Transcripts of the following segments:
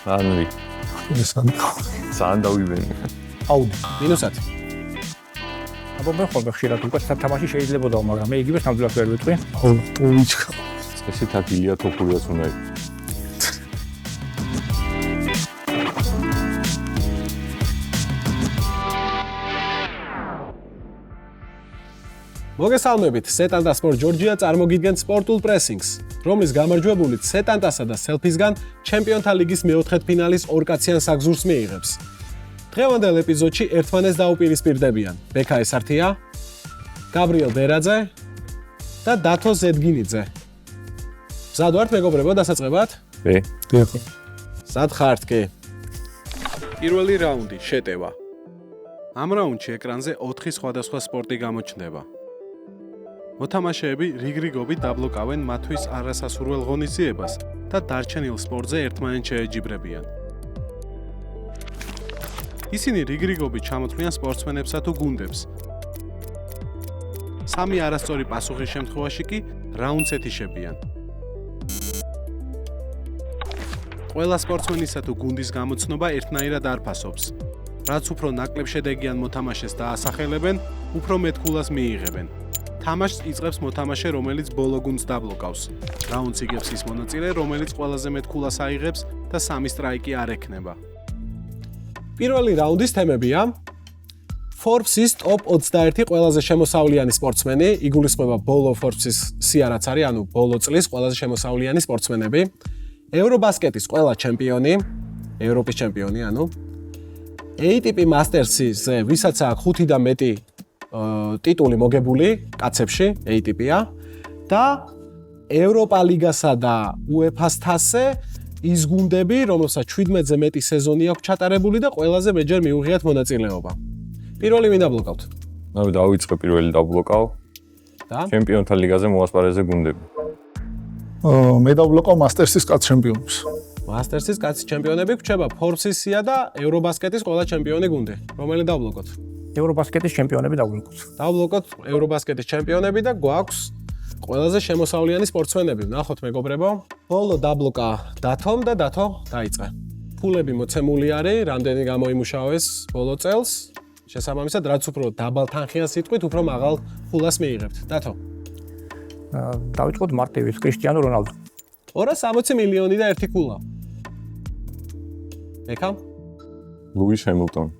ანრი. სანდავიბენი. აუდი. -10. აბა მე ხოლმე ხშირად უკვე თამაში შეიძლებოდა, მაგრამ მე იგივე ნამდვილად ვერ ვიტყვი. ტოვიჩკა. ესეთ აქ ილია თოფურიაც უნდა იყოს. მოგესალმებით, სეტანტა სპორტ ჯორჯია წარმოგიდგენთ სპორტულ პრესინგს, რომლის გამარჯვებულით სეტანტასა და სელფისგან ჩემპიონთა ლიგის მეოთხედფინალის ორკაციან საგზურს მიიღებს. დღევანდელ ეპიზოდში ერთმანეთს დაუპირისპირდებიან ბექა ესართია, გაბრიელ ბერაძე და დათო ზედგინიძე. მზად ვართ მეგობრებო დასაწყებად? კი. დიახ. სად ხართ კი? პირველი რაუნდი შეტევა. ამ რაუნდში ეკრანზე 4 სხვადასხვა სპორტი გამოჩნდება. მოთამაშეები რიგრიგობით დაბლოკავენ მათთვის არასასურველ ღონისძიებას და დარჩენილ სპორტზე ერთმანეთს შეეჯიბრებიან. ისინი რიგრიგობით ჩამოთვლიან სპორტსმენებსა თუ გუნდებს. სამი არასწორი პასუხის შემთხვევაში კი რაუნდს ეთიშებიან. ყველა სპორტსმენისა თუ გუნდის გამოცნობა ერთნაირად არ ფასობს. რაც უფრო ნაკლებ შედეგიან მოთამაშეს დაასახელებენ, უფრო მეტ ქულას მიიღებენ. თამაშს იწყებს მოთამაშე, რომელიც ბოლო გუნდს დაბლოკავს. რაუნდს იგებს ის მონაწილე, რომელიც ყველაზე მეტ ქულას აიღებს და სამი სტრაიკი არ ექნება. პირველი რაუნდის თემებია: Forbes-ის top 21 ყველაზე შემოსავლიანი სპორტსმენი, იგულისხმება ბოლო Forbes-ის სია რაც არის, ანუ ბოლო წლის ყველაზე შემოსავლიანი სპორტსმენები, ევრობასკეტის ყველა ჩემპიონი, ევროპის ჩემპიონი, ანუ ATP Masters-ზე, ვისაც აქვს 5 და მეტი ტიტული მოგებული კაცებში, ATP-ა და ევროპა ლიგასა და UEFA-ს თასზე ის გუნდები, რომელსაც 17-ზე მეტი სეზონი აქვს ჩატარებული და ყველაზე მეტჯერ მიუღიათ მონაწილეობა. პირველი ვინ დაბლოკავთ? მე დავიწყე პირველი დაბლოკავ. და ჩემპიონთა ლიგაზე მოასპარეზე გუნდები. მე დაბლოკავ Masters-ის კაც ჩემპიონებს. Masters-ის კაც ჩემპიონები გვჩება Forbes-ის სია და ევრობასკეტის ყველა ჩემპიონი გუნდი. რომელი დაბლოკოთ? ევრობასკეტის ჩემპიონები დაბლოკოთ. დაბლოკოთ ევრობასკეტის ჩემპიონები და გვაქვს ყველაზე შემოსავლიანი სპორტსმენები. ნახოთ მეგობრებო. ბოლო დაბლოკა დათომ და დათო დაიწყე. ფულები მოცემული არის, რამდენი გამოიმუშავეს ბოლო წელს. შესაბამისად, რაც უფრო დაბალ თანხიან სიტყვით, უფრო მაღალ ფულას მიიღებთ. დათო. დავიწყოთ მარტივით, კრისტიანო რონალდო. 260 მილიონი და 1 ქულა. ეკა? ლუის ჰემილტონი.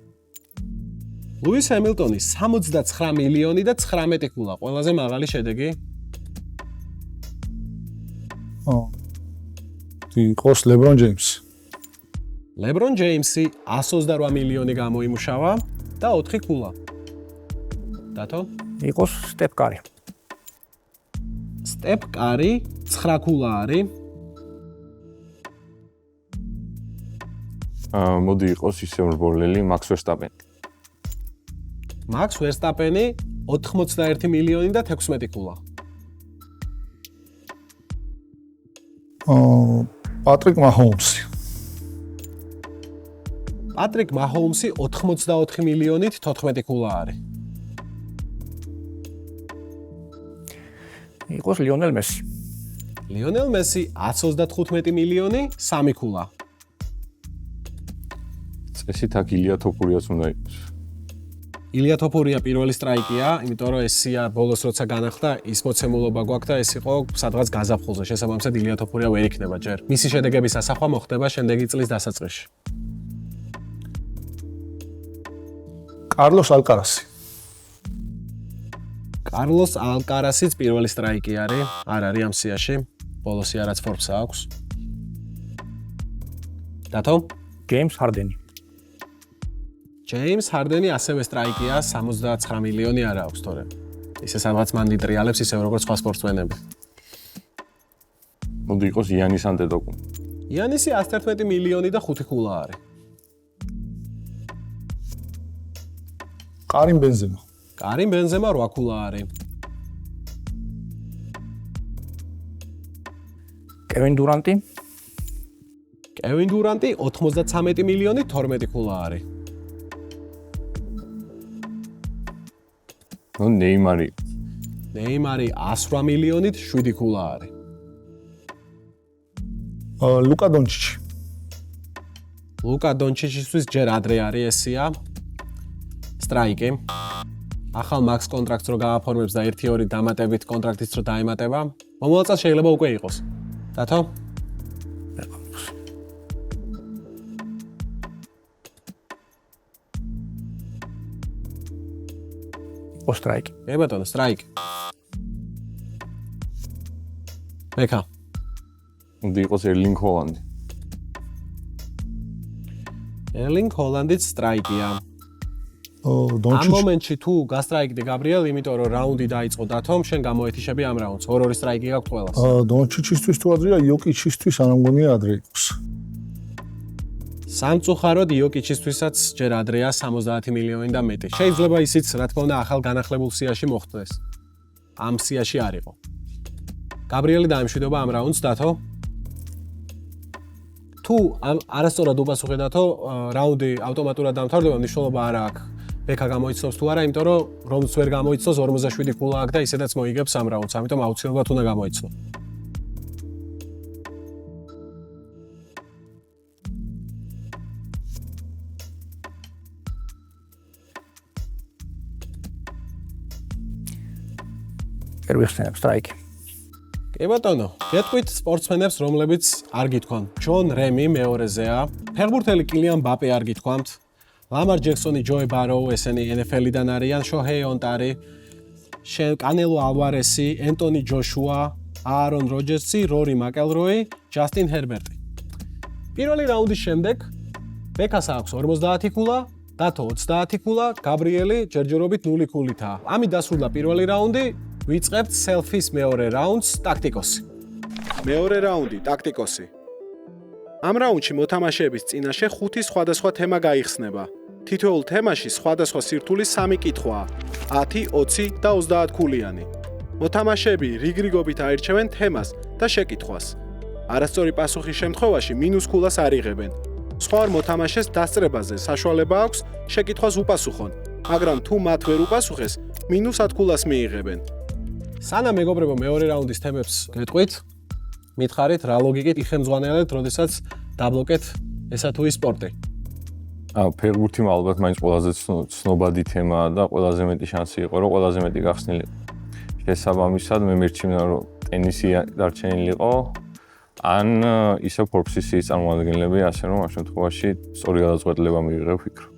ლუის ჰემილტონი 69 მილიონი და 19 ქულა. ყველაზე მაღალი შედეგი. იყოს LeBron James. LeBron James-ი 128 მილიონი გამოიმუშავა და 4 ქულა. დათო? იყოს სტეფ კარი. სტეფ კარი 9 ქულა არის. მოდი იყოს ისე მრბოლელი მაქს ვერსტაპენი. მაქს ვერსტაპენი 81 მილიონი და 16 ქულა. Patrick Mahomes-ი. Patrick Mahomes-ი 84 მილიონით 14 ქულა არის. იყოს ლიონელ მესი. ლიონელ მესი 135 მილიონი 3 ქულა. წესით აქ ილია თოფურიაც უნდა იყოს. ილია თოფურია პირველი სტრაიკია, იმიტომ რომ ეს სია ბოლოს როცა განახლდა, ის მოცემულობა გვაქვს და ეს იყო სადღაც გაზაფხულზე. შესაბამისად ილია თოფურია ვერ იქნება ჯერ. მისი შედეგების ასახვა მოხდება შემდეგი წლის დასაწყისში. Carlos Alcaraz-ი. კარლოს ალკარასიც პირველი სტრაიკი არის, არ არის ამ სიაში. ბოლო სია რაც Forbes-ს აქვს. დათო? ჯეიმს ჰარდენი. ჯეიმს ჰარდენი ასევე სტრაიკია, 79 მილიონი არ აქვს თორე. ისე სადღაც მან იტრიალებს ისე როგორც სხვა სპორტსმენები. მოდი იყოს იანის ანტეტოკუ. იანისი 111 მილიონი და 5 ქულა არის. Karim Benzema. კარიმ ბენზემა 8 ქულა არის. კევინ დურანტი. კევინ დურანტი 93 მილიონი 12 ქულა არის. ნეიმარი. ნეიმარი 108 მილიონით 7 ქულა არის. Luka Doncic. ლუკა დონჩიჩისთვის ჯერ ადრე არის ესია. სტრაიკი. ახალ მაქს კონტრაქტს რო გააფორმებს და 1-2 დამატებით კონტრაქტიც რო დაემატება, მომავალ წელს შეიძლება უკვე იყოს. დათო? სტრაიკი. ბატონო, სტრაიკი. ბექა. უნდა იყოს ერლინგ ჰოლანდი. ერლინგ ჰოლანდიც სტრაიკია. ამ დონჩიჩი მომენტში თუ გასტრაიკდი გაბრიელ, იმიტომ რომ რაუნდი დაიწყო დათომ, შენ გამოეთიშები ამ რაუნდს. 2-2 სტრაიკი გაქვს ყველას. დონჩიჩისთვის თუ ადრეა, იოკიჩისთვის არ მგონია ადრე იყოს. სამწუხაროდ იოკიჩისთვისაც ჯერ ადრეა 70 მილიონი და მეტი. შეიძლება ისიც, რა თქმა უნდა, ახალ განახლებულ სიაში მოხდეს. ამ სიაში არ იყო. გაბრიელი დაემშვიდობა ამ რაუნდს დათო. თუ არასწორად უპასუხე დათო, რაუნდი ავტომატურად დამთავრდება, მნიშვნელობა არ აქვს. ბექა გამოიცნობს თუ არა, იმიტომ რომ რომც ვერ გამოიცნოს 47 ქულა აქვს და ისედაც მოიგებს ამ რაუნდს, ამიტომ აუცილებლად უნდა გამოიცნო. ერვიხსენებ სტრაიკი. კი ბატონო, გეტყვით სპორტსმენებს, რომლებიც არ გითქვამ. ჯონ რემი მეორეზეა, ფეხბურთელი კილიან მბაპე არ გითქვამთ. ლამარ ჯექსონი, ჯოე ბაროუ, ესენი NFL-დან არიან, შოჰეი ონტარი, კანელო ალვარესი, ენტონი ჯოშუა, აარონ როჯერსი, რორი მაკელროი, ჯასტინ ჰერბერტი. პირველი რაუნდის შემდეგ ბეკას აქვს 50 ქულა, დათო 30 ქულა, გაბრიელი ჯერჯერობით 0 ქულითაა. ამით დასრულდა პირველი რაუნდი. ვიწყებთ სელფის მეორე რაუნდს, ტაქტიკოსი. მეორე რაუნდი, ტაქტიკოსი. ამ რაუნდში მოთამაშეების წინაშე 5 სხვადასხვა თემა გაიხსნება. თითოეულ თემაში სხვადასხვა სირთულის 3 კითხვაა: 10, 20 და 30 ქულიანი. მოთამაშეები რიგრიგობით აირჩევენ თემას და შეკითხვას. არასწორი პასუხის შემთხვევაში მინუს ქულას არიღებენ. სხვა მოთამაშეს დასწრებაზე საშუალება აქვს შეკითხვას უპასუხონ, მაგრამ თუ მათ ვერ უპასუხეს, მინუს 10 ქულას მიიღებენ. სანამ მეგობრებო მეორე რაუნდის თემებს გეტყვით, მითხარით რა ლოგიკით იხემძღვანელეთ, როდესაც დაბლოკეთ ესა თუ ის სპორტი. ფეხბურთი ალბათ მაინც ყველაზე ცნობადი თემაა და ყველაზე მეტი შანსი იყო, რომ ყველაზე მეტი გახსნილიყო. შესაბამისად, მე მერჩივნა, რომ ტენისი დარჩენილიყო, ან ისე Forbes-ის წარმომადგენლები, ასე რომ ამ შემთხვევაში სწორი გადაწყვეტილება მივიღე ვფიქრობ.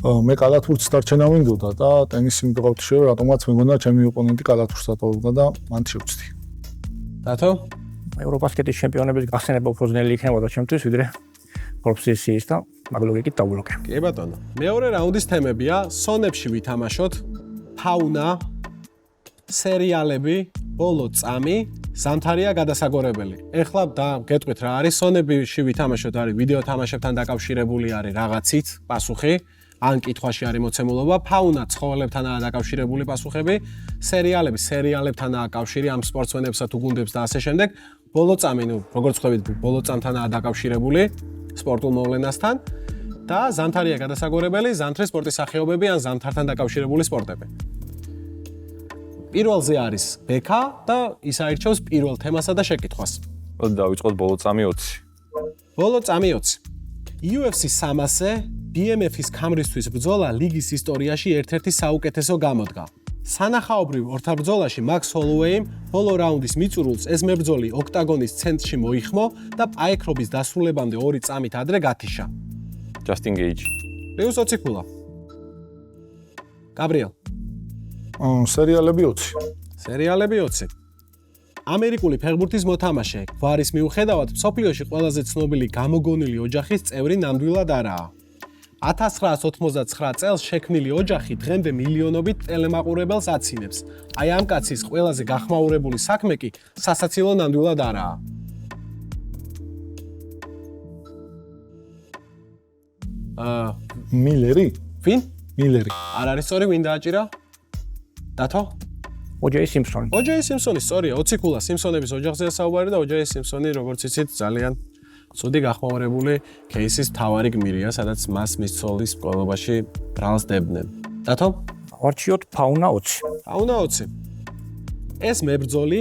მე კალათბურთს დარჩენა მინდოდა და ტენისი მივიღავთ შევ, რატომაც მეგონა ჩემი ოპონენტი კალათბურთს დატოვებდა და მან შევწდი. დათო? ევრობასკეტის ჩემპიონების გახსენება უფრო ძნელი იქნებოდა ჩემთვის, ვიდრე Forbes-ის და მაგ ლოგიკით დავბლოკე. კი ბატონო. მეორე რაუნდის თემებია: სონებში ვითამაშოთ, ფაუნა, სერიალები, ბოლო წამი, ზამთარია გადასაგორებელი. ეხლა და გეტყვით რა არის სონებში ვითამაშოთ, არის ვიდეო თამაშებთან დაკავშირებული არის რაღაცით, პასუხი. ან კითხვაში არის მოცემულობა, ფაუნა ცხოველებთანაა დაკავშირებული პასუხები, სერიალები სერიალებთანაა კავშირი ამ სპორტსმენებსა თუ გუნდებს და ასე შემდეგ. ბოლო წამი, როგორც ხვდებით, ბოლო წამთანაა დაკავშირებული სპორტულ მოვლენასთან და ზამთარია გადასაგორებელი, ზამთრის სპორტის სახეობები ან ზამთართან დაკავშირებული სპორტები. პირველზე არის ბექა და ის აირჩევს პირველ თემასა და შეკითხვას. დავიწყოთ ბოლო წამი 20. ბოლო წამი 20. UFC 300-ზე BMF-ის ქამრისთვის ბრძოლა ლიგის ისტორიაში ერთ-ერთი საუკეთესო გამოდგა. სანახაობრივ ორთაბრძოლაში მაქს ჰოლოუეიმ ბოლო რაუნდის მიწურულს ეს მებრძოლი ოქტაგონის ცენტრში მოიხმო და პაექრობის დასრულებამდე 2 წამით ადრე გათიშა. ჯასტინ გეიჯი. პლუს 20 ქულა. გაბრიელ. სერიალები 20. სერიალები 20. ამერიკული ფეხბურთის მოთამაშე გვარის მიუხედავად მსოფლიოში ყველაზე ცნობილი გამოგონილი ოჯახის წევრი ნამდვილად არაა. 1989 წელს შექმნილი ოჯახი დღემდე მილიონობით ტელემაყურებელს აცინებს. აი ამ კაცის ყველაზე გახმაურებული საქმე კი სასაცილო ნამდვილად არაა. მილერი? ვინ? მილერი. არ არის სწორი, ვინ დააჭირა? დათო? O.J. Simpson. O.J. Simpson-ი სწორია, 20 ქულა სიმსონების ოჯახზეა საუბარი და O.J. Simpson-ი, როგორც იცით, ძალიან ცუდი გახმაურებული кейსის მთავარი გმირია, სადაც მას მის ცოლის მკვლელობაში ბრალს დებდნენ. დათო? ვარჩიოთ ფაუნა 20. ფაუნა 20. ეს მებრძოლი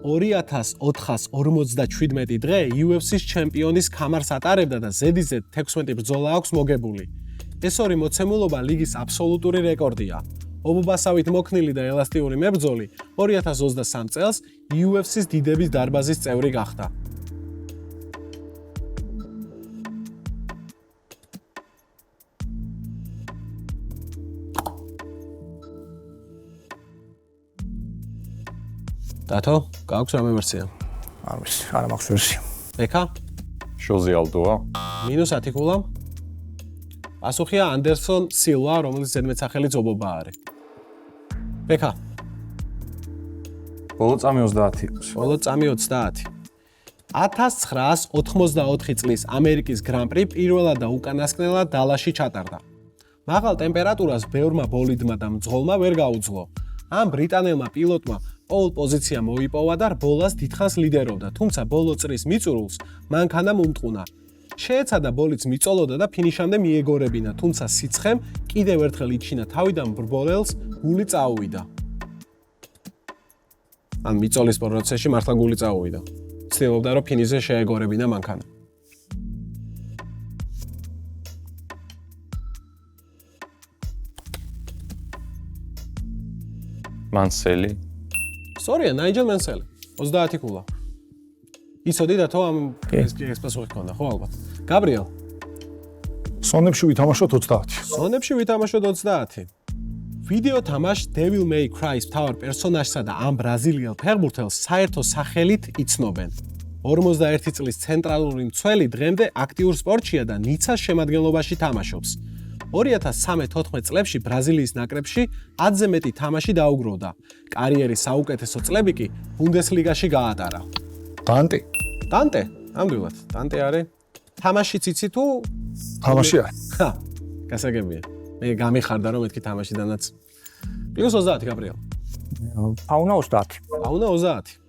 2047 დღე UFC-ს ჩემპიონის ქამარს ატარებდა და ზედიზედ 16 ბრძოლა აქვს მოგებული. ეს ორი მოცემულობა ლიგის აბსოლუტური რეკორდია. ობობასავით მოქნილი და ელასტიური მებრძოლი 2023 წელს UFC-ს დიდების დარბაზის წევრი გახდა. დათო, გაქვს რამე ვერსია? არ ვიცი, არა მაქვს ვერსია. ეკა? შოზე ალდოა. -10 კულამ. პასუხია ანდერსონ სილვა, რომელიც ზედმეტსახელით ობობა არის. ეკა? ბოლო წამი 30 იყოს. ბოლო წამი 30. 1984 წლის ამერიკის გრან-პრი პირველად და უკანასკნელად დალაში ჩატარდა. მაღალ ტემპერატურას ბევრმა ბოლიდმა და მძღოლმა ვერ გაუძლო. ამ ბრიტანელმა პილოტმა პოლ პოზიცია მოიპოვა და რბოლას დიდხანს ლიდერობდა, თუმცა ბოლო წრის მიწურულს მანქანა მომტყუნა. შეეცადა ბოლიც მიწოლოდა და ფინიშამდე მიეგორებინა, თუმცა სიცხემ კიდევ ერთხელ იჩინა თავიდან მრბოლელს გული წაუვიდა. ან მიწოლის პროცესში მართლა გული წაუვიდა. ცდილობდა რომ ფინიშზე შეეგორებინა მანქანა. მანსელი. სწორია, ნაიჯელ მენსელი. 30 კულა. იცოდი და თო ამ ეს პასუხი ქონდა, ხო ალბათ. გაბრიელ. სონებში ვითამაშოთ 30. სონებში ვითამაშოთ 30. ვიდეო თამაშ Devil May Cry-ს მთავარ პერსონაჟსა და ამ ბრაზილიელ ფეხბურთელს საერთო სახელით იცნობენ. 41 წლის ცენტრალური მცველი დღემდე აქტიურ სპორტშია და ნიცას შემადგენლობაში თამაშობს. 2013-14 წლებში ბრაზილიის ნაკრებში 10-ზე მეტი თამაში დაუგროვდა. კარიერის საუკეთესო წლები კი ბუნდესლიგაში გაატარა. დანტე. დანტე, ამდვილად. დანტე არის. თამაშიც იცი თუ? თამაში არის. ხა, გასაგებია. მე გამიხარდა რომ მეთქი თამაშიდანაც. +30 გაბრიელ. ფაუნა 30. ფაუნა 30.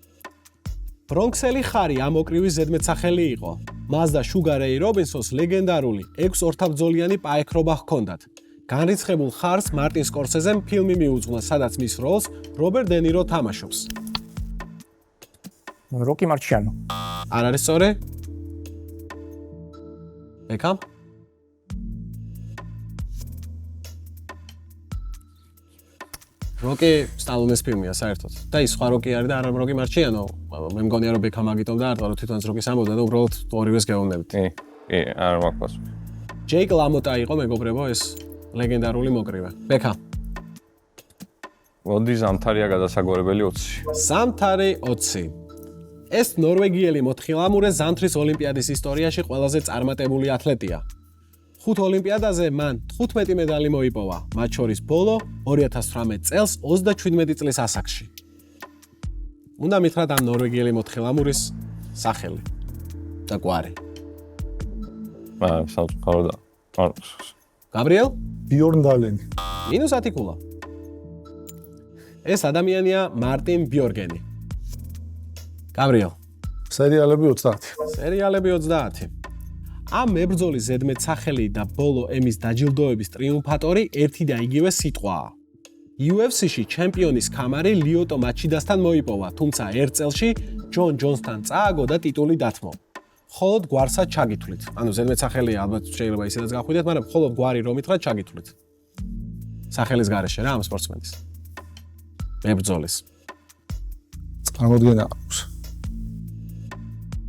ბრონქსელი ხარი ამოკრივი ზედმეტსახელი იყო. მას და შუგარ რეი რობინსონს ლეგენდარული 6 ორთაბრძოლიანი პაექრობა ჰქონდათ. განრიცხებულ ხარს მარტინ სკორსეზემ ფილმი მიუძღვნა, სადაც მის როლს რობერტ დე ნირო თამაშობს. როკი მარჩიანო. არ არის სწორი? ეკა? როკი სტალონეს ფილმია საერთოდ. და ის სხვა როკი არის და არა როკი მარჩიანო. მე მგონია რომ ბექამ აგიტოვდა არ თქო თვითონაც როკის ამბობდა და უბრალოდ ორივეს გეუბნებით. კი, არ მაქვს პასუხი. ჯეიკ ლამოტა იყო მეგობრებო ეს ლეგენდარული მოკრივე. ბექა. მოდი ზამთარია გადასაგორებელი 20. ზამთარი 20. ეს ნორვეგიელი მოთხილამურე ზამთრის ოლიმპიადის ისტორიაში ყველაზე წარმატებული ათლეტია. 5 ოლიმპიადაზე მან 15 მედალი მოიპოვა, მათ შორის ბოლო 2018 წელს 37 წლის ასაკში. უნდა მითხრათ ამ ნორვეგიელი მოთხილამურის სახელი და გვარი. სამწუხარო და გაბრიელ? ბიორნ დალენი. -10 კულა. ეს ადამიანია მარტინ ბიორგენი. გაბრიელ. სერიალები 30. სერიალები 30. ამ მებრძოლის ზედმეტსახელი და ბოლო ემის დაჯილდოების ტრიუმფატორი ერთი და იგივე სიტყვაა. UFC-ში ჩემპიონის ქამარი ლიოტო მაჩიდასთან მოიპოვა, თუმცა ერთ წელში ჯონ ჯონსთან წააგო და ტიტული დათმო. მხოლოდ გვარსაც ჩაგითვლით. ანუ ზედმეტსახელია ალბათ შეიძლება ისედაც გახვიდეთ, მაგრამ მხოლოდ გვარი რომ ითხრათ ჩაგითვლით. სახელის გარეშე რა ამ სპორტსმენის. მებრძოლის. წარმოდგენა აქვს.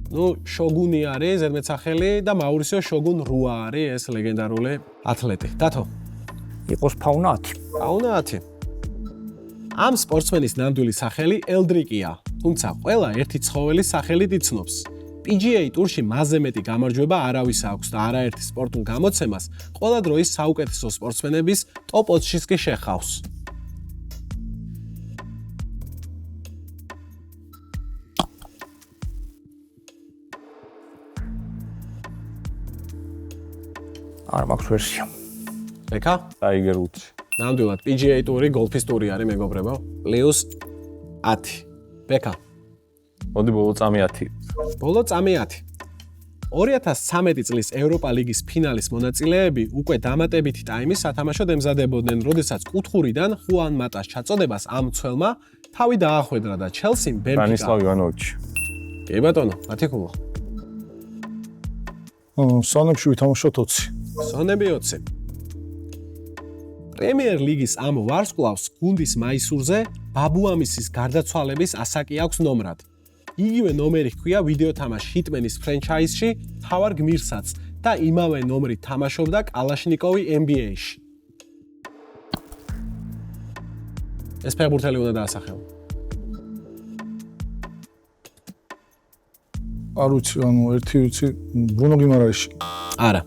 ნუ შოგუნი არის ზედმეტსახელი და მაურისიო შოგუნ რუა არის ეს ლეგენდარული ათლეტი. დათო. იყოს ფაუნა 10. ფაუნა 10. ამ სპორტსმენის ნამდვილი სახელი ელდრიკია, თუმცა ყველა ერთი ცხოველის სახელით იცნობს. PGA ტურში მასზე მეტი გამარჯვება არავის აქვს და არაერთი სპორტულ გამოცემას ყველა დროის საუკეთესო სპორტსმენების ტოპ 20-ში კი შეხავს. არ მაქვს ვერსია. ეკა? ტაიგერ უთი. ნამდვილად PGA ტური გოლფის ტური არის მეგობრებო. +10. ბეკა. მოდი ბოლო წამი 10. ბოლო წამი 10. 2013 წლის ევროპა ლიგის ფინალის მონაწილეები უკვე დამატებითი ტაიმის სათამაშოდ ემზადებოდნენ, როდესაც კუთხურიდან ხუან მატას ჩაწოდებას ამ მცველმა თავი დაახვედრა და ჩელსიმ ბენფიკა. ბრანისლავ ივანოვიჩი. კი ბატონო, მათიკულა. სონებში ვითამაშოთ 20. სონები 20. პრემიერ ლიგის ამ ვარსკვლავს გუნდის მაისურზე ბაბუამისის გარდაცვალების ასაკი აქვს ნომრად. იგივე ნომერი ჰქვია ვიდეო თამაშ ჰიტმენის ფრენჩაიზში თავარ გმირსაც და იმავე ნომრით თამაშობდა კალაშნიკოვი NBA-ში. ეს ფეხბურთელი უნდა დაასახელო. არ ვიცი, ერთი ვიცი, ბრუნო გიმარაიში. არა.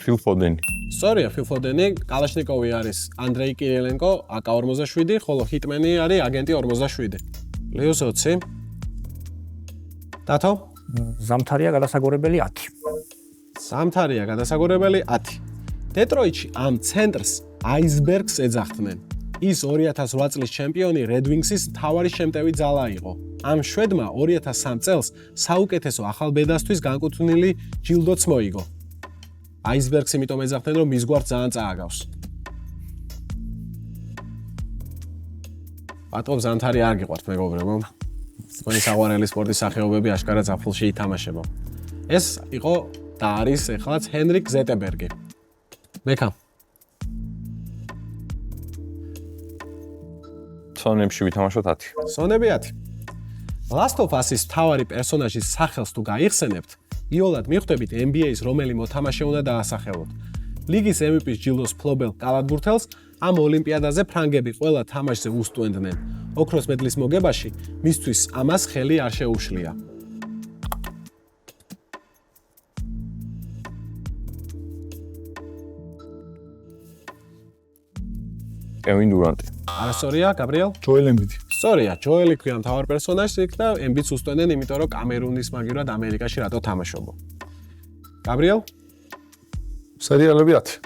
ფილ ფოდენი. სწორია, ფილ ფოდენი, კალაშნიკოვი არის ანდრეი კირილენკო, AK-47, ხოლო ჰიტმენი არის აგენტი 47. ლეოს 20. დათო? ზამთარია გადასაგორებელი 10. ზამთარია გადასაგორებელი 10. დეტროიტში ამ ცენტრს აისბერგს ეძახდნენ. ის 2008 წლის ჩემპიონი Red Wings-ის მთავარი შემტევი ძალა იყო. ამ შვედმა 2003 წელს საუკეთესო ახალბედასთვის განკუთვნილი ჯილდოც მოიგო. აისბერგს იმიტომ ეძახდნენ, რომ მის გვარს ძალიან წააგავს. ბატონ ზამთარი არ გიყვართ, მეგობრებო. თქვენი საყვარელი სპორტის სახეობები აშკარად ზაფხულში ითამაშება. ეს იყო და არის ეხლაც ჰენრიკ ზეტენბერგი. მეკა. სონებში ვითამაშოთ 10. სონები 10. Last of Us-ის მთავარი პერსონაჟის სახელს თუ გაიხსენებთ, იოლად მიხვდებით NBA-ის რომელი მოთამაშე უნდა დაასახელოთ. ლიგის MVP-ის ჯილდოს ფლობელ კალათბურთელს ამ ოლიმპიადაზე ფრანგები ყველა თამაშზე უსტვენდნენ. ოქროს მედლის მოგებაში მისთვის ამას ხელი არ შეუშლია. კევინ დურანტი. არასწორია, გაბრიელ? ჯოელ ემბიდი. სწორია, ჯოელი ქვია მთავარ პერსონაჟს იქ და ემბიდს უსტვენდნენ, იმიტომ რომ კამერუნის მაგივრად ამერიკაში რატო თამაშობო. გაბრიელ? სერიალები 10.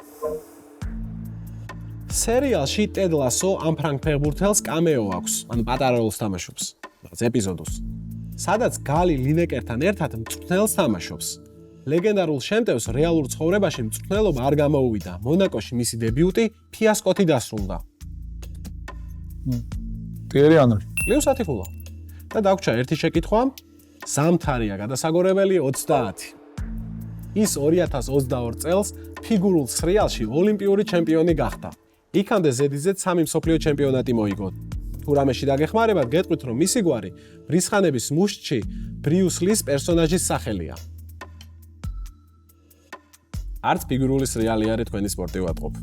სერიალში ტედ ლასო ამ ფრანგ ფეხბურთელს კამეო აქვს, ანუ პატარა როლს თამაშობს, რაღაც ეპიზოდოს. სადაც გალი ლინეკერთან ერთად მწვრთნელს თამაშობს. ლეგენდარულ შემტევს რეალურ ცხოვრებაში მწვრთნელობა არ გამოუვიდა. მონაკოში მისი დებიუტი ფიასკოთი დასრულდა. ტიერი ანრი. ლეოს ათიკულა. და დაგვრჩა ერთი შეკითხვა. ზამთარია გადასაგორებელი 30. ის 2022 წელს ფიგურულ სრიალში ოლიმპიური ჩემპიონი გახდა. იქამდე ზედიზედ 3 მსოფლიო ჩემპიონატი მოიგო. თუ რამეში დაგეხმარებათ, გეტყვით, რომ მისი გვარი ბრისხანების მუშტში ბრიუს ლის პერსონაჟის სახელია. არც ფიგურული სრიალი არის თქვენი სპორტი ვატყობ.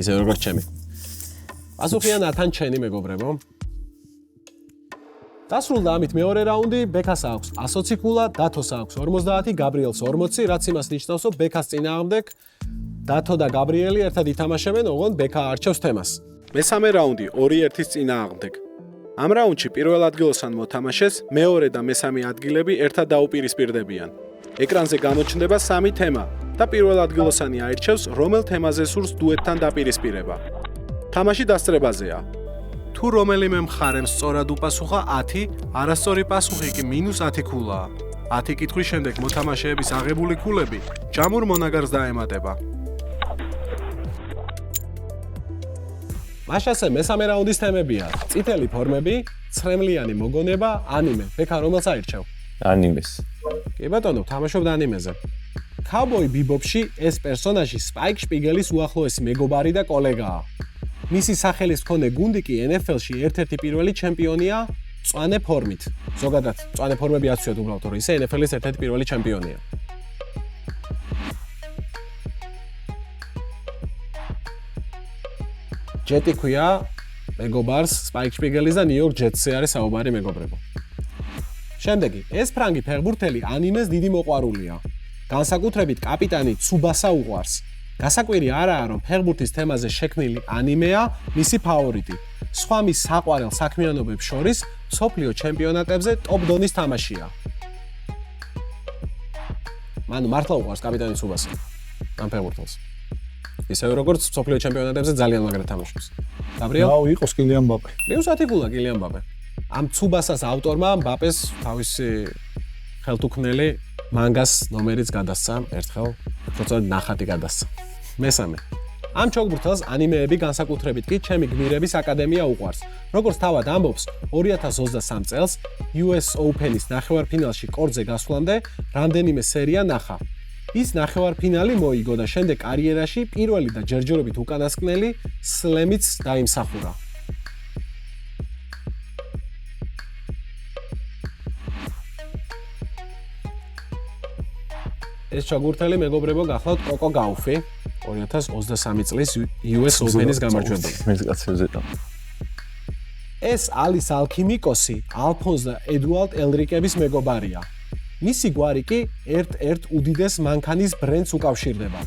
ისე როგორც ჩემი. პასუხია ნათან ჩენი, მეგობრებო. დასრულდა ამით მეორე რაუნდი, ბექას აქვს 120 ქულა, დათოს აქვს 50, გაბრიელს 40, რაც იმას ნიშნავს, რომ ბექას წინააღმდეგ დათო და გაბრიელი ერთად ითამაშებენ, ოღონდ ბექა არჩევს თემას. მესამე რაუნდი 2-1-ის წინააღმდეგ. ამ რაუნდში პირველ ადგილოსან მოთამაშეს მეორე და მესამე ადგილები ერთად დაუპირისპირდებიან. ეკრანზე გამოჩნდება 3 თემა და პირველ ადგილოსანი აირჩევს, რომელ თემაზე სურს დუეტთან დაპირისპირება. თამაში დასწრებაზეა. თუ რომელიმე მხარემ სწორად უპასუხა 10, არასწორი პასუხი კი -10 ქულაა. 10 კითხვის შემდეგ მოთამაშეების აღებული ქულები ჯამურ მონაგარს დაემატება. მაშასე მესამე რაუნდის თემებია: წითელი ფორმები, ცრემლიანი მოგონება, ანიმე. ბექა რომელს აირჩევ? ანიმეს. კი ბატონო, თამაშობ ანიმეზე. Cowboy Bebop-ში ეს პერსონაჟი Spike Spiegel-ის უახლოესი მეგობარი და კოლეგაა. მისი სახელის მქონე გუნდი კი NFL-ში ერთ-ერთი პირველი ჩემპიონია მწვანე ფორმით. ზოგადად, მწვანე ფორმები აცვიათ უბრალოდ, რომ ისე NFL-ის ერთ-ერთი პირველი ჩემპიონია. ჯეტი ქვია მეგობარს Spike Spiegel-ის და New York Jets-ზე არის საუბარი, მეგობრებო. შემდეგი, ეს ფრანგი ფეხბურთელი ანიმეს დიდი მოყვარულია. განსაკუთრებით კაპიტანი ცუბასა უყვარს. გასაკვირი არაა, რომ ფეხბურთის თემაზე შექმნილი ანიმეა მისი ფავორიტი. სხვა მის საყვარელ საქმიანობებს შორის მსოფლიო ჩემპიონატებზე ტოპ დონის თამაშია. მან მართლა უყვარს კაპიტანი ცუბასა ამ ფეხბურთელს. ისევ როგორც მსოფლიო ჩემპიონატებზე ძალიან მაგრად თამაშობს. გაბრიელ? აუ, იყოს კილიან მბაპე. მიუსათიკულა კილიან მბაპე. ამ ცუბასას ავტორმა მბაპეს თავისი ხელთუქმნელი მანგას ნომერიც გადასცა ერთხელ, თორსა ნახატი გადასცა. მესამე. ამ ჩოგბურთელს ანიმეები განსაკუთრებით კი ჩემი გმირების აკადემია უყვარს. როგორც თავად ამბობს, 2023 წელს US Open-ის ნახევარფინალში კორტზე გასვლამდე რამდენიმე სერია ნახა. ის ნახევარფინალი მოიგო და შემდეგ კარიერაში პირველი და ჯერჯერობით უკანასკნელი სლემიც დაიმსახურა. ეს ჩოგბურთელი მეგობრებო გახლავთ კოკო გაუფი 2023 წლის US Open-ის გამარჯვებული. მეც კაცებზე და ეს ალის ალქიმიკოსი ალფონს და ედუალდ ელრიკების მეგობარია. მისი გვარი კი ერთ-ერთ უდიდეს მანქანის ბრენდს უკავშირდება.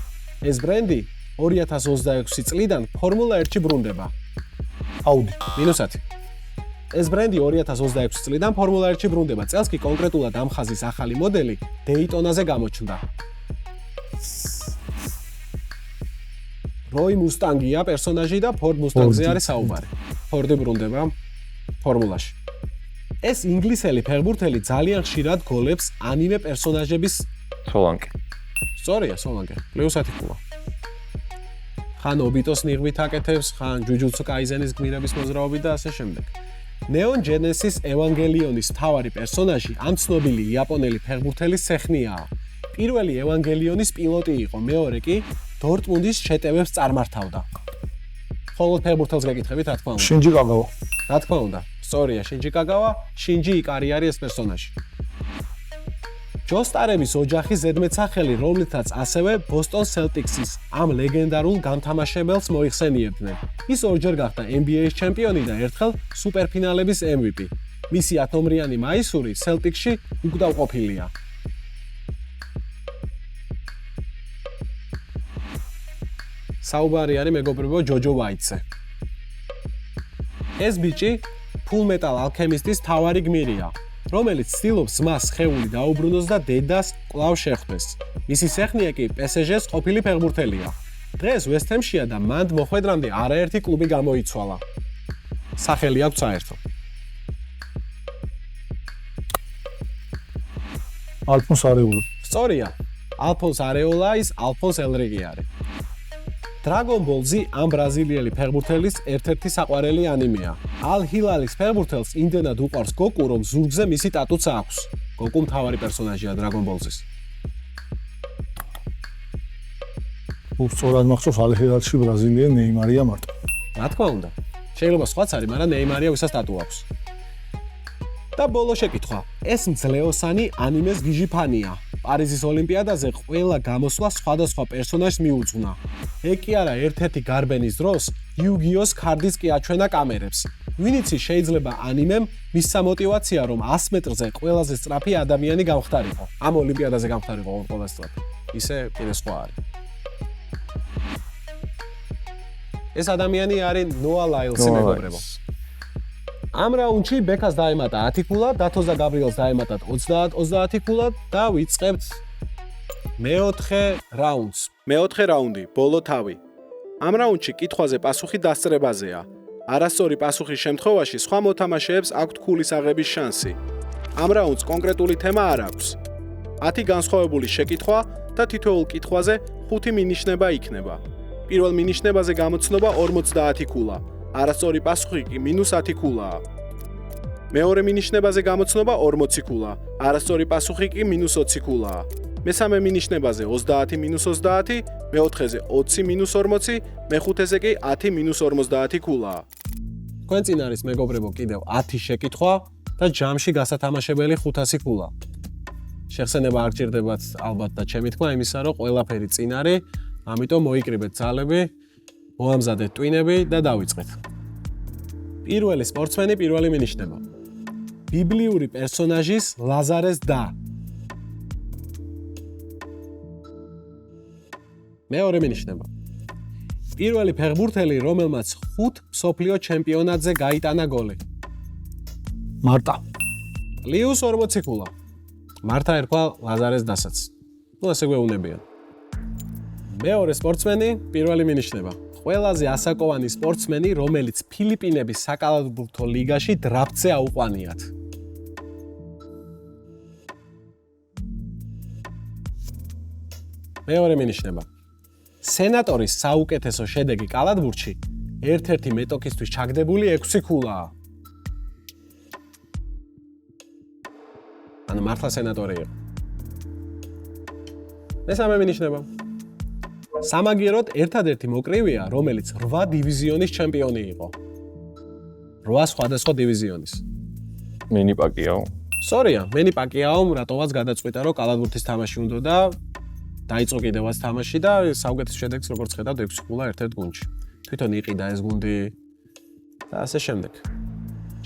ეს ბრენდი 2026 წლიდან ფორმულა 1-ში ბრუნდება. აუდი. -1. ეს ბრენდი 2026 წლიდან ფორმულა 1-ში ბრუნდება. წელს კი კონკრეტულად ამ ხაზის ახალი მოდელი დეიტონაზე გამოჩნდა. როი მუსტანგია პერსონაჟი და ფორდ მუსტანგზე არის საუბარი. ფორდი ბრუნდება ფორმულაში. ეს ინგლისელი ფეხბურთელი ძალიან ხშირად გოლებს ანიმე პერსონაჟების სოლანკე. სწორია, სოლანკე. +1 ქულა. ხან ობიტოს ნიღბით აკეთებს, ხან ჯუჯუცუ კაიზენის გმირების მოძრაობით და ასე შემდეგ. Neon Genesis Evangelion-ის მთავარი პერსონაჟი ამ ცნობილი იაპონელი ფეხბურთელის სეხნიაა. პირველი Evangelion-ის პილოტი იყო, მეორე კი დორტმუნდის შეტევებს წარმართავდა. ხოლო ფეხბურთელს გეკითხებით, რა თქმა უნდა. შინჯი კაგავა. რა თქმა უნდა, სწორია, შინჯი კაგავა, შინჯი იკარი არის ეს პერსონაჟი. ჯოსტარების ოჯახის ზედმეტსახელი, რომლითაც ასევე Boston Celtics-ის ამ ლეგენდარულ გამთამაშებელს მოიხსენიებდნენ. ის ორჯერ გახდა NBA-ის ჩემპიონი და ერთხელ სუპერფინალების MVP. მისი 10 ნომრიანი მაისური Celtics-ში უკდავყოფილია. საუბარი არის მეგობრებო ჯოჯო ვაიტზე. ეს ბიჭი Full Metal Alchemist-ის თავარი გმირია, რომელიც ცდილობს მას ხეული დაუბრუნოს და დედას კვლავ შეხვდეს. მისი სეხნია კი PSG-ს ყოფილი ფეხბურთელია. დღეს West Ham-შია და მანდ მოხვედრამდე არაერთი კლუბი გამოიცვალა. სახელი აქვს საერთო. ალფონს არეოლა. სწორია. ალფონს არეოლა ის ალფონს ელრიგი არის. Dragon Ball Z ამ ბრაზილიელი ფეხბურთელის ერთ-ერთი საყვარელი ანიმეა. Al Hilal-ის ფეხბურთელს იმდენად უყვარს გოკუ, რომ ზურგზე მისი ტატუც აქვს. გოკუ მთავარი პერსონაჟია Dragon Ball Z-ის. უბრალოდ მახსოვს Al Hilal-ში ბრაზილიელი ნეიმარია მარტო. რა თქმა უნდა. შეიძლება სხვაც არის, მაგრამ ნეიმარია ვისაც ტატუ აქვს. და ბოლო შეკითხვა. ეს მძლეოსანი ანიმეს გიჟი ფანია. პარიზის ოლიმპიადაზე ყველა გამოსვლა სხვადასხვა პერსონაჟს მიუძღვნა. ეგ კი არა ერთ-ერთი გარბენის დროს Yu-Gi-Oh-ს ქარდის კი აჩვენა კამერებს. ვინიცი შეიძლება ანიმემ მის სამოტივაცია რომ 100 მეტრზე ყველაზე სწრაფი ადამიანი გამختارიყო. ამ ოლიმპიადაზე გამختارიყო ყველაზე სწრაფი. ისე კიდე სხვა არის. ეს ადამიანი არის Noah Lyles მეგობრებო. ამ რაუნდში ბეკას დაემატა 10 ქულა, დათოზა გაბრიელს დაემატა 30 ქულა და ვიწყებთ მეოთხე რაუნდს. მეოთხე რაუნდი, ბოლო თავი. ამ რაუნდში კითხვაზე პასუხი დასწრებაზეა. არასწორი პასუხის შემთხვევაში სხვა მოთამაშეებს აქვთ ქულის აღების შანსი. ამ რაუნდს კონკრეტული თემა არ აქვს. 10 განსხვავებული შეკითხვა და თითოეულ კითხვაზე 5 მინიშნება იქნება. პირველ მინიშნებაზე გამოცნობა 50 ქულა. არასწორი პასუხი კი -10 ქულაა. მეორე მინიშნებაზე გამოცნობა 40 ქულა. არასწორი პასუხი კი -20 ქულაა. მესამე მინიშნებაზე 30 - 30, მეოთხეზე 20 - 40, მეხუთეზე კი 10 - 50 ქულაა. თქვენ წინ არის მეგობრებო კიდევ 10 შეკითხვა და ჯამში გასათამაშებელი 500 ქულა. შეხსენება არ გჭირდებათ ალბათ და ჩემი თქმა იმისა, რომ ყველაფერი წინ არის, ამიტომ მოიკრიბეთ ძალები. მოამზადეთ ტვინები და დავიწყეთ. პირველი სპორტსმენი, პირველი მინიშნება. ბიბლიური პერსონაჟის ლაზარეს და. მეორე მინიშნება. პირველი ფეხბურთელი, რომელმაც 5 მსოფლიო ჩემპიონატზე გაიტანა გოლი. მარტა. ლიუს 40 ქულა. მართა ერქვა ლაზარეს დასაც. ნუ ასე გვეუბნებიან. მეორე სპორტსმენი, პირველი მინიშნება. ყველაზე ასაკოვანი სპორტსმენი, რომელიც ფილიპინების საკალათბურთო ლიგაში დრაფტზე აუყვანიათ. მეორე მინიშნება. სენატორის საუკეთესო შედეგი კალათბურთში ერთ-ერთი მეტოქისთვის ჩაგდებული 6 ქულაა. ანუ მართლა სენატორი იყო. მესამე მინიშნება. სამაგიეროდ ერთადერთი მოკრივეა, რომელიც 8 დივიზიონის ჩემპიონი იყო. 8 სხვადასხვა დივიზიონის. მენი პაკიაო. სორია, მენი პაკიაომ რატომაც გადაწყვიტა, რომ კალათბურთის თამაში უნდა და დაიწყო კიდევაც თამაში და საუკეთესო შედეგს როგორც ხედავთ 6 ქულა ერთ-ერთ გუნდში. თვითონ იყიდა ეს გუნდი და ასე შემდეგ.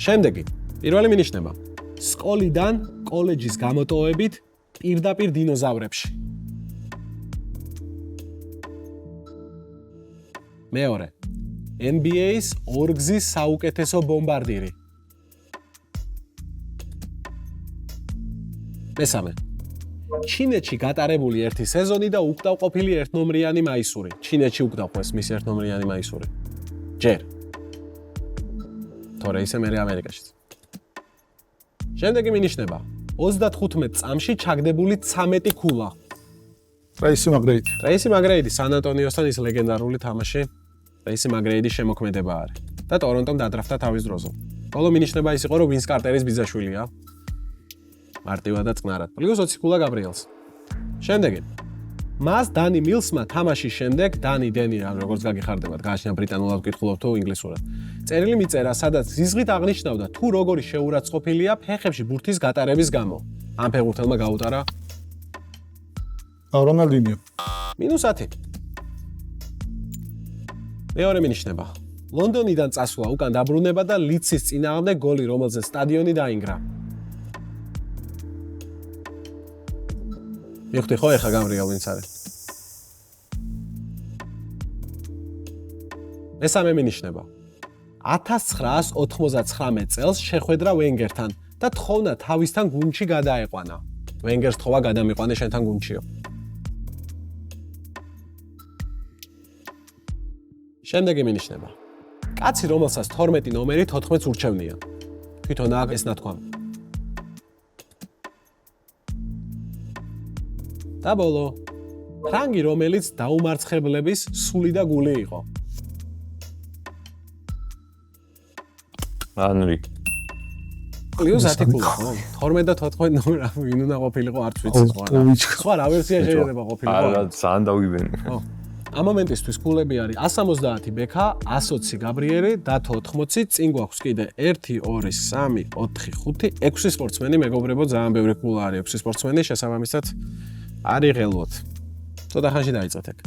შემდეგი, პირველი მინიშნება. სკოლიდან კოლეჯის გამოტოვებით პირდაპირ დინოზავრებში. მეორე. NBA-ის ორგზის საუკეთესო ბომბარდირი. მესამე. ჩინეთში გატარებული ერთი სეზონი და უკდავყოფილი ერთნომრიანი მაისური. ჩინეთში უკდავყვეს მის ერთნომრიანი მაისური. ჯერ. თორე ისე მერე ამერიკაშიც. შემდეგი მინიშნება. 35 წამში ჩაგდებული 13 ქულა. ტრეისი მაგრეიდი. ტრეისი მაგრეიდი სან ანტონიოსთან ის ლეგენდარული თამაში ტრეისი მაგრეიდის შემოქმედება არის და ტორონტომ დადრაფტა თავის დროზე. ბოლო მინიშნება ის იყო, რომ ვინს კარტერის ბიძაშვილია. მარტივად და წყნარად. პლუს 20 ქულა გაბრიელს. შემდეგი. მას დანი მილსმა თამაშის შემდეგ დანი დენი როგორც გაგიხარდებათ, გააჩნია ბრიტანულად ვკითხულობ თუ ინგლისურად. წერილი მიწერა, sadაც ზიზღით აღნიშნავდა თუ როგორი შეურაცხყოფილია ფეხებში ბურთის გატარების გამო. ამ ფეხბურთელმა გაუტარა რონალდინიო. -10. მეორე მინიშნება. ლონდონიდან წასვლა უკან დაბრუნება და ლიდსის წინააღმდეგ გოლი, რომელზეც სტადიონი დაინგრა. მიხდი ხო ეხა გამრიელ ვინც არის. მესამე მინიშნება. 1999 წელს შეხვედრა ვენგერთან და თხოვნა თავისთან გუნდში გადაეყვანა. ვენგერს თხოვა გადამიყვანე შენთან გუნდშიო. შემდეგი მინიშნება. კაცი, რომელსაც 12 ნომერი 14-ს ურჩევნია. თვითონ აქ ეს ნათქვამი. და ბოლო. ფრანგი, რომელიც დაუმარცხებლების სული და გული იყო. ანრი. პლუს 10 ქულა, ხო? 12 და 14 ნომერი ვინ უნდა ყოფილიყო არც ვიცი სხვა. სხვა რა ვერსია შეიძლება ყოფილიყო? არა, ძალიან დავიბენი. ხო. ამ მომენტისთვის ქულები არის 170 ბექა, 120 გაბრიერი და 80. წინ გვაქვს კიდე 1 2 3 4 5 6 სპორტსმენი, მეგობრებო, ძალიან ბევრი ქულა არის 6 სპორტსმენი, შესაბამისად არის ღელვოთ. ცოტა ხანში დაიწყეთ ეგ.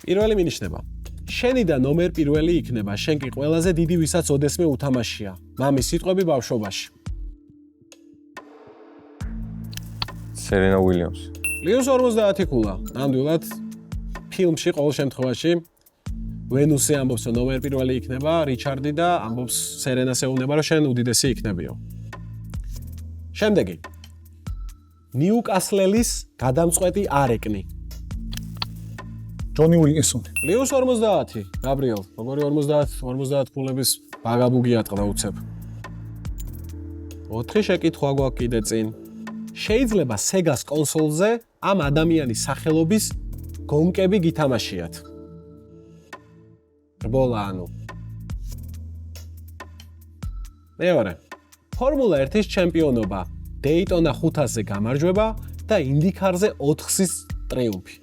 პირველი მინიშნება. შენი და ნომერ პირველი იქნება, შენ კი ყველაზე დიდი ვისაც ოდესმე უთამაშია. მამის სიტყვები ბავშვობაში. სერენა უილიამსი. პლუს 50 ქულა. ნამდვილად ფილმში ყოველ შემთხვევაში ვენუსი ამბობს, რომ ნომერ პირველი იქნება რიჩარდი და ამბობს სერენას ეუბნება, რომ შენ უდიდესი იქნებიო. შემდეგი. ნიუკასლის გადამწყვეტი არეკნი. ჯონი უილკინსონი. პლუს 50. გაბრიელ, როგორი 50 ქულების ბაგაბუგი ატყდა უცებ. 4 შეკითხვა გვაქვს კიდე წინ. შეიძლება სეგას კონსოლზე ამ ადამიანის სახელობის გონკები გითამაშიათ. რბოლა ანუ. მეორე. ფორმულა 1-ის ჩემპიონობა, დეიტონა 500-ზე გამარჯვება და ინდიკარზე 4-ის ტრიუმფი.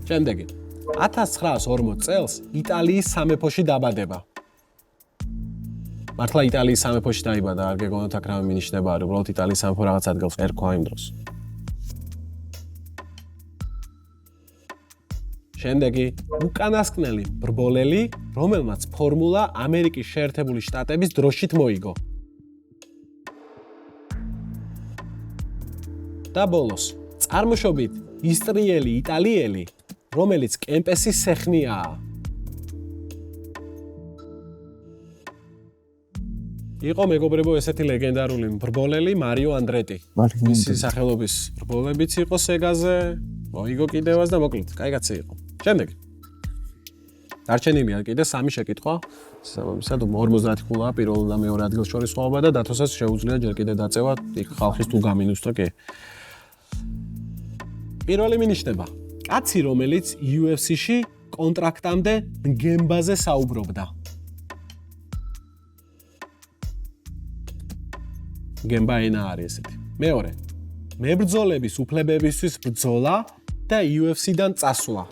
შემდეგი. 1940 წელს იტალიის სამეფოში დაბადება. მართლა იტალიის სამეფოში დაიბადა, არ გეგონოთ აქ რამე მინიშნება, რომ უბრალოდ იტალიის სამეფო რაღაც ადგილს ერქვა იმ დროს. შემდეგი. უკანასკნელი ბრბოლელი, რომელმაც ფორმულა ამერიკის შეერთებული შტატების დროშით მოიგო. და ბოლოს. წარმოშობით ისტრიელი იტალიელი, რომელიც კემპესის სეხნიაა. იყო მეგობრებო ესეთი ლეგენდარული ბრბოლელი მარიო ანდრეტი. მისი სახელობის ბრბოლებიც იყო სეგაზე, მოიგო კიდევაც და მოკლედ, კაი კაცი იყო. შემდეგი. დარჩენილია კიდე 3 შეკითხვა. შესაბამისად 50 ქულაა პირველ და მეორე ადგილს შორის სხვაობა და დათოსაც შეუძლია ჯერ კიდე დაწევა, იქ ხალხის თუ გამინუსდა კი. პირველი მინიშნება. კაცი, რომელიც UFC-ში კონტრაქტამდე გემბაზე საუბრობდა. გემბა ენა არის ესეთი. მეორე. მებრძოლების უფლებებისთვის ბრძოლა და UFC-დან წასვლა.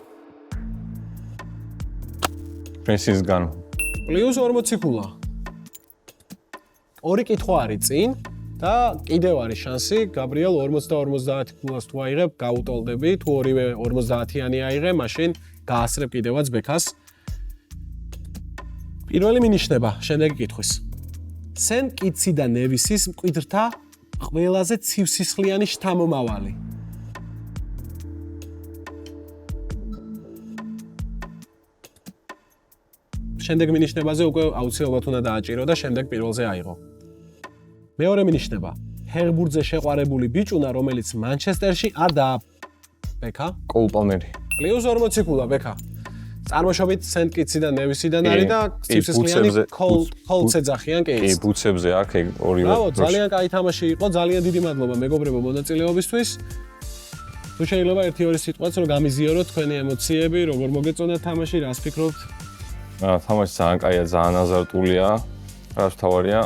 პრესისგან. პლუს 40 ქულა. ორი კითხვა არის წინ და კიდევ არის შანსი, გაბრიელ 40-50 ქულას თუ აიღებ, გაუტოლდები, თუ ორივე 50-იანი აიღე, მაშინ გაასწრებ კიდევაც ბექას. პირველი მინიშნება, შემდეგი კითხვის. სენ კიცი და ნევისის მკვიდრთა ყველაზე ცივსისხლიანი შთამომავალი. შემდეგ მინიშნებაზე უკვე აუცილებლად უნდა დააჭირო და შემდეგ პირველზე აიღო. მეორე მინიშნება. ჰერბურდზე შეყვარებული ბიჭუნა, რომელიც მანჩესტერში არ ბექა. კოულ პალმერი. პლუს 40 ქულა ბექა. წარმოშობით სენტ კიტსი და ნევისიდან არის და ცივსისხლიანი კოლც ეძახიან კეიტს. კი, ბუცებზე აქ ეგ ორივე. ბრავო, ძალიან კაი თამაში იყო, ძალიან დიდი მადლობა მეგობრებო მონაწილეობისთვის. თუ შეიძლება 1-2 სიტყვაც რომ გამიზიაროთ თქვენი ემოციები, როგორ მოგეწონათ თამაში, რას ფიქრობთ? თამაში ძალიან კაია, ძალიან აზარტულია. რაც თავარია,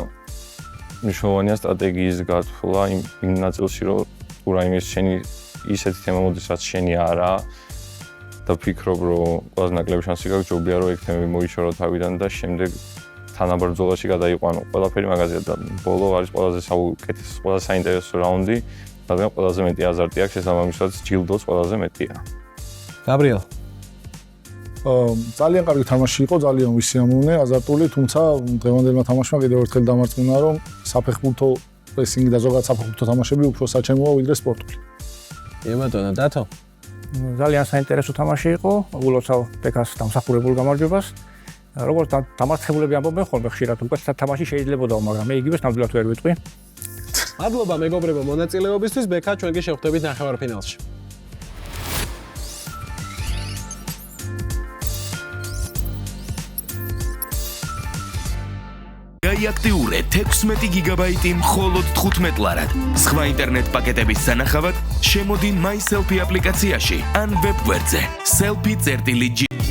მნიშვნელოვანია სტრატეგიის გათვლა იმ ნაწილში, რომ თუ რაიმე შენი ისეთი თემა მოდის, რაც შენი არა და ფიქრობ, რომ ყველაზე ნაკლები შანსი გაქვს, ჯობია რომ ეგ თემები მოიშორო თავიდან და შემდეგ თანაბრძოლაში გადაიყვანო. ყველაფერი მაგაზია და ბოლო არის ყველაზე საუკეთესო, ყველაზე საინტერესო რაუნდი, რადგან ყველაზე მეტი აზარტი აქვს, შესაბამისად ჯილდოც ყველაზე მეტია. გაბრიელ ძალიან კარგი თამაში იყო, ძალიან ვისიამოვნე, აზარტული, თუმცა დღევანდელმა თამაშმა კიდევ ერთხელ დამარცხნა, რომ საფეხბურთო პრესინგი და ზოგადად საფეხბურთო თამაშები უფრო საჩემოა ვიდრე სპორტული. ემატონა დათო ძალიან საინტერესო თამაში იყო. ულოცავ ბექას დამსახურებულ გამარჯვებას. როგორც დამარცხებულები ამბობენ ხოლმე ხშირად, უკვე თამაში შეიძლებოდა, მაგრამ მე იგივეს ნამდვილად ვერ ვიტყვი. მადლობა მეგობრებო მონაწილეობისთვის, ბექა ჩვენ კი შევხვდებით ნახევარფინალში. გაიაქტიურე 16 გიგაბაიტი მხოლოდ 15 ლარად. სხვა ინტერნეტ პაკეტების სანახავად შემოდი MySelfie აპლიკაციაში ან ვებ გვერდზე selfie.gr